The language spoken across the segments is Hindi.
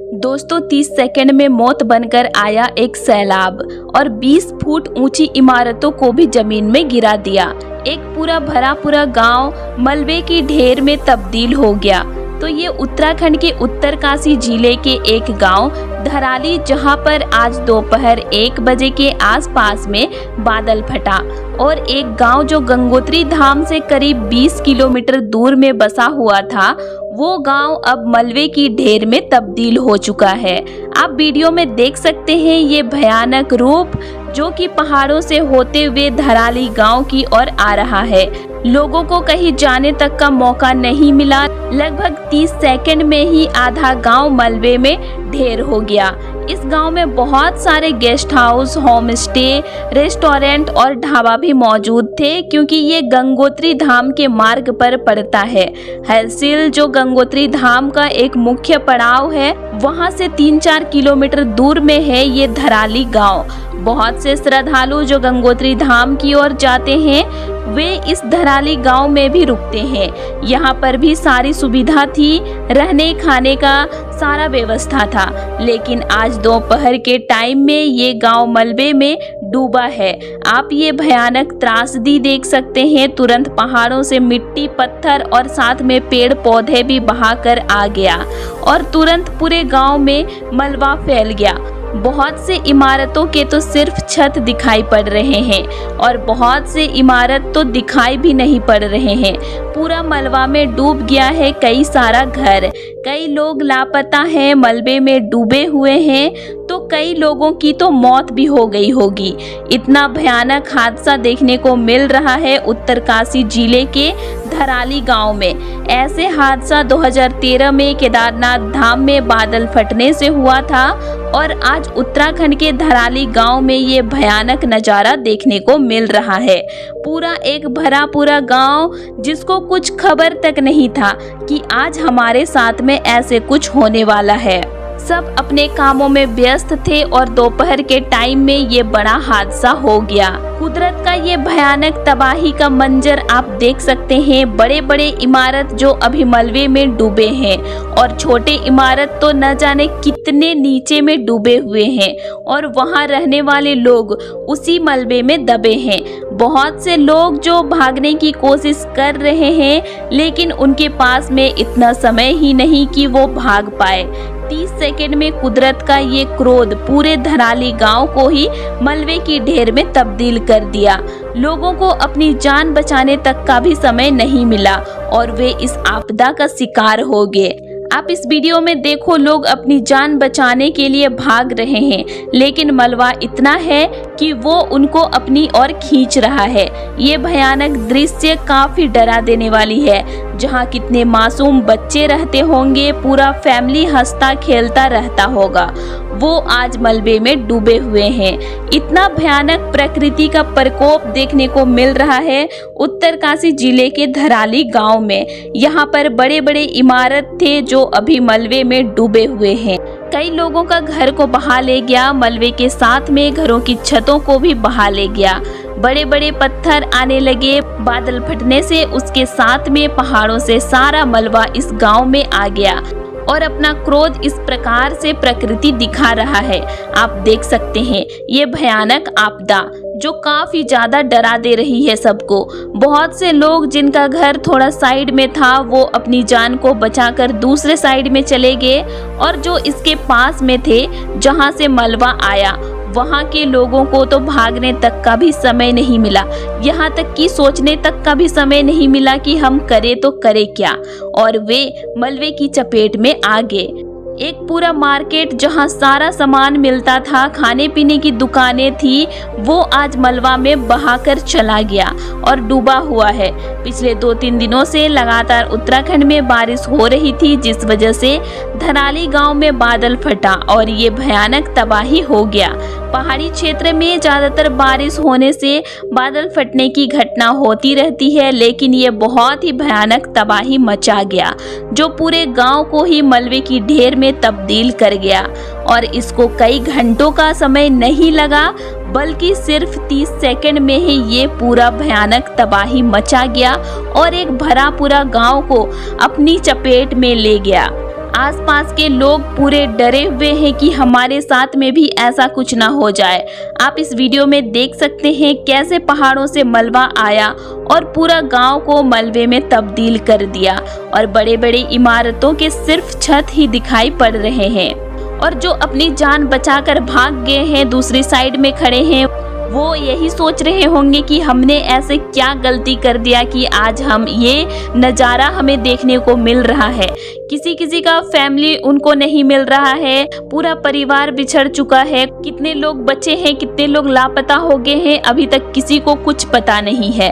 दोस्तों 30 सेकंड में मौत बनकर आया एक सैलाब और 20 फुट ऊंची इमारतों को भी जमीन में गिरा दिया। एक पूरा गांव मलबे की ढेर में तब्दील हो गया। तो ये उत्तराखंड के उत्तरकाशी जिले के एक गांव धराली, जहां पर आज दोपहर 1 बजे के आसपास में बादल फटा और एक गांव जो गंगोत्री धाम से करीब 20 किलोमीटर दूर में बसा हुआ था, वो गांव अब मलबे की ढेर में तब्दील हो चुका है। आप वीडियो में देख सकते हैं ये भयानक रूप जो कि पहाड़ों से होते हुए धराली गांव की ओर आ रहा है। लोगों को कहीं जाने तक का मौका नहीं मिला। लगभग 30 सेकंड में ही आधा गांव मलबे में ढेर हो गया। इस गांव में बहुत सारे guest house, home stay, restaurant और ढाबा भी मौजूद थे, क्योंकि ये गंगोत्री धाम के मार्ग पर पड़ता है। हरसिल जो गंगोत्री धाम का एक मुख्य पड़ाव है, वहां से 3-4 किलोमीटर दूर में है ये धराली गांव। बहुत से श्रद्धालु जो गंगोत्री धाम की ओर जाते हैं वे इस धराली गांव में भी रुकते हैं। यहाँ पर भी सारी सुविधा थी, रहने खाने का सारा व्यवस्था था, लेकिन आज दोपहर के टाइम में ये गांव मलबे में डूबा है। आप ये भयानक त्रासदी देख सकते हैं। तुरंत पहाड़ों से मिट्टी, पत्थर और साथ में पेड़ पौधे भी बहाकर आ गया और तुरंत पूरे गांव में मलबा फैल गया। बहुत से इमारतों के तो सिर्फ छत दिखाई पड़ रहे हैं और बहुत से इमारत तो दिखाई भी नहीं पड़ रहे हैं। पूरा मलबा में डूब गया है कई सारा घर। कई लोग लापता हैं, मलबे में डूबे हुए हैं, तो कई लोगों की तो मौत भी हो गई होगी। इतना भयानक हादसा देखने को मिल रहा है उत्तरकाशी जिले के धराली गांव में। ऐसे हादसा 2013 में केदारनाथ धाम में बादल फटने से हुआ था और आज उत्तराखंड के धराली गांव में ये भयानक नज़ारा देखने को मिल रहा है। पूरा एक भरा पूरा गांव, जिसको कुछ खबर तक नहीं था कि आज हमारे साथ में ऐसे कुछ होने वाला है। सब अपने कामों में व्यस्त थे और दोपहर के टाइम में ये बड़ा हादसा हो गया। कुदरत का ये भयानक तबाही का मंजर आप देख सकते हैं। बड़े बड़े इमारत जो अभी मलबे में डूबे हैं और छोटे इमारत तो न जाने कितने नीचे में डूबे हुए हैं और वहां रहने वाले लोग उसी मलबे में दबे हैं। बहुत से लोग जो भागने की कोशिश कर रहे हैं, लेकिन उनके पास में इतना समय ही नहीं कि वो भाग पाए। 30 सेकंड में कुदरत का ये क्रोध पूरे धराली गांव को ही मलबे की ढेर में तब्दील कर दिया। लोगों को अपनी जान बचाने तक का भी समय नहीं मिला और वे इस आपदा का शिकार हो गए। आप इस वीडियो में देखो, लोग अपनी जान बचाने के लिए भाग रहे हैं, लेकिन मलबा इतना है कि वो उनको अपनी ओर खींच रहा है। ये भयानक दृश्य काफी डरा देने वाली है, जहाँ कितने मासूम बच्चे रहते होंगे, पूरा फैमिली हंसता खेलता रहता होगा, वो आज मलबे में डूबे हुए हैं। इतना भयानक प्रकृति का प्रकोप देखने को मिल रहा है उत्तरकाशी जिले के धराली गांव में। यहाँ पर बड़े बड़े इमारत थे जो अभी मलबे में डूबे हुए हैं। कई लोगों का घर को बहा ले गया, मलबे के साथ में घरों की छतों को भी बहा ले गया। बड़े बड़े पत्थर आने लगे बादल फटने से, उसके साथ में पहाड़ों से सारा मलबा इस गांव में आ गया और अपना क्रोध इस प्रकार से प्रकृति दिखा रहा है। आप देख सकते हैं ये भयानक आपदा जो काफी ज्यादा डरा दे रही है सबको। बहुत से लोग जिनका घर थोड़ा साइड में था, वो अपनी जान को बचाकर दूसरे साइड में चले गए और जो इसके पास में थे जहां से मलबा आया, वहां के लोगों को तो भागने तक का भी समय नहीं मिला। यहाँ तक कि सोचने तक का भी समय नहीं मिला कि हम करें तो करें क्या, और वे मलबे की चपेट में आ गए। एक पूरा मार्केट जहां सारा सामान मिलता था, खाने पीने की दुकानें थी, वो आज मलबा में बहाकर चला गया और डूबा हुआ है। पिछले 2-3 दिनों से लगातार उत्तराखंड में बारिश हो रही थी, जिस वजह से धराली गांव में बादल फटा और ये भयानक तबाही हो गया। पहाड़ी क्षेत्र में ज़्यादातर बारिश होने से बादल फटने की घटना होती रहती है, लेकिन ये बहुत ही भयानक तबाही मचा गया जो पूरे गांव को ही मलबे की ढेर में तब्दील कर गया। और इसको कई घंटों का समय नहीं लगा, बल्कि सिर्फ 30 सेकंड में ही ये पूरा भयानक तबाही मचा गया और एक भरा पूरा गांव को अपनी चपेट में ले गया। आसपास के लोग पूरे डरे हुए हैं कि हमारे साथ में भी ऐसा कुछ ना हो जाए। आप इस वीडियो में देख सकते हैं कैसे पहाड़ों से मलबा आया और पूरा गांव को मलबे में तब्दील कर दिया और बड़े बड़े इमारतों के सिर्फ छत ही दिखाई पड़ रहे हैं। और जो अपनी जान बचाकर भाग गए हैं, दूसरी साइड में खड़े हैं, वो यही सोच रहे होंगे कि हमने ऐसे क्या गलती कर दिया कि आज हम ये नज़ारा हमें देखने को मिल रहा है। किसी किसी का फैमिली उनको नहीं मिल रहा है, पूरा परिवार बिछड़ चुका है, कितने लोग बचे हैं, कितने लोग लापता हो गए हैं, अभी तक किसी को कुछ पता नहीं है।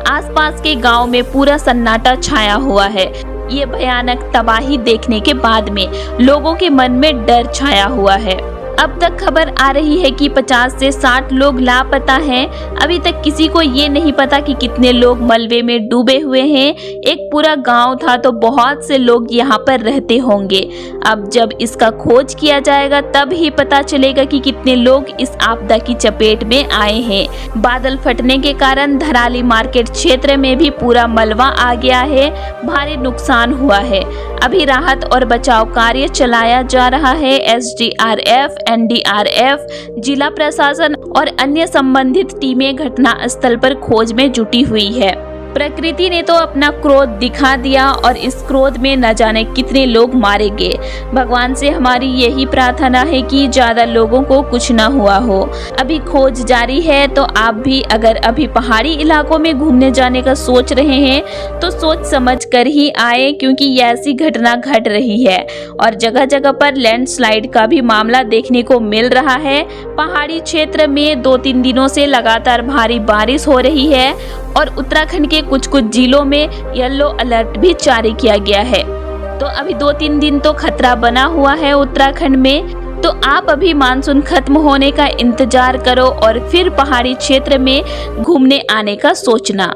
आसपास के गांव में पूरा सन्नाटा छाया हुआ है। ये भयानक तबाही देखने के बाद में लोगों के मन में डर छाया हुआ है। अब तक खबर आ रही है कि 50 से 60 लोग लापता हैं। अभी तक किसी को ये नहीं पता कि कितने लोग मलबे में डूबे हुए हैं। एक पूरा गांव था तो बहुत से लोग यहाँ पर रहते होंगे। अब जब इसका खोज किया जाएगा तब ही पता चलेगा कि कितने लोग इस आपदा की चपेट में आए हैं। बादल फटने के कारण धराली मार्केट क्षेत्र में भी पूरा मलबा आ गया है, भारी नुकसान हुआ है। अभी राहत और बचाव कार्य चलाया जा रहा है। SDRF, NDRF, जिला प्रशासन और अन्य संबंधित टीमें घटना स्थल पर खोज में जुटी हुई है। प्रकृति ने तो अपना क्रोध दिखा दिया और इस क्रोध में न जाने कितने लोग मारे गए। भगवान से हमारी यही प्रार्थना है कि ज्यादा लोगों को कुछ न हुआ हो। अभी खोज जारी है, तो आप भी अगर अभी पहाड़ी इलाकों में घूमने जाने का सोच रहे हैं तो सोच समझ कर ही आए, क्योंकि ऐसी घटना घट रही है और जगह जगह पर लैंडस्लाइड का भी मामला देखने को मिल रहा है। पहाड़ी क्षेत्र में 2-3 दिनों से लगातार भारी बारिश हो रही है और उत्तराखंड के कुछ जिलों में येलो अलर्ट भी जारी किया गया है। तो अभी 2-3 दिन तो खतरा बना हुआ है उत्तराखंड में। तो आप अभी मानसून खत्म होने का इंतजार करो और फिर पहाड़ी क्षेत्र में घूमने आने का सोचना।